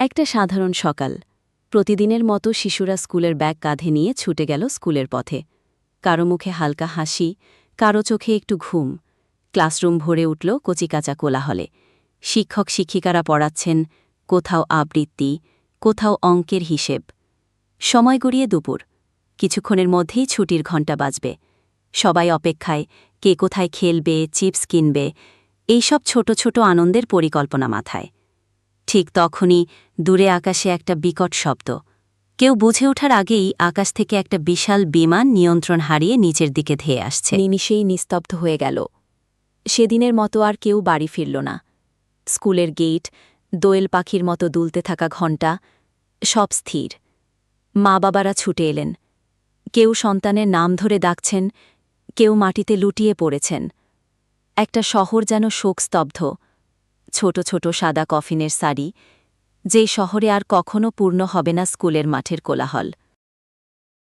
একটা সাধারণ সকাল। প্রতিদিনের মতো শিশুরা স্কুলের ব্যাগ কাঁধে নিয়ে ছুটে গেল স্কুলের পথে। কারো মুখে হালকা হাসি, কারো চোখে একটু ঘুম। ক্লাসরুম ভরে উঠল কচিকাঁচা কোলাহলে। শিক্ষক শিক্ষিকারা পড়াচ্ছেন, কোথাও আবৃত্তি, কোথাও অঙ্কের হিসেব। সময় গড়িয়ে দুপুর। কিছুক্ষণের মধ্যেই ছুটির ঘণ্টা বাজবে। সবাই অপেক্ষায়, কে কোথায় খেলবে, চিপস কিনবে, এইসব ছোট ছোট আনন্দের পরিকল্পনা মাথায়। ঠিক তখনই দূরে আকাশে একটা বিকট শব্দ। কেউ বুঝে ওঠার আগেই আকাশ থেকে একটা বিশাল বিমান নিয়ন্ত্রণ হারিয়ে নিচের দিকে ধেয়ে আসছে। নিমিষেই নিস্তব্ধ হয়ে গেল। সেদিনের মতো আর কেউ বাড়ি ফিরল না। স্কুলের গেট, দোয়েল পাখির মতো দুলতে থাকা ঘণ্টা, সব স্থির। মা বাবারা ছুটে এলেন। কেউ সন্তানের নাম ধরে ডাকছেন, কেউ মাটিতে লুটিয়ে পড়েছেন। একটা শহর যেন শোকস্তব্ধ। ছোট ছোট সাদা কফিনের সারি, যে শহরে আর কখনো পূর্ণ হবে না স্কুলের মাঠের কোলাহল।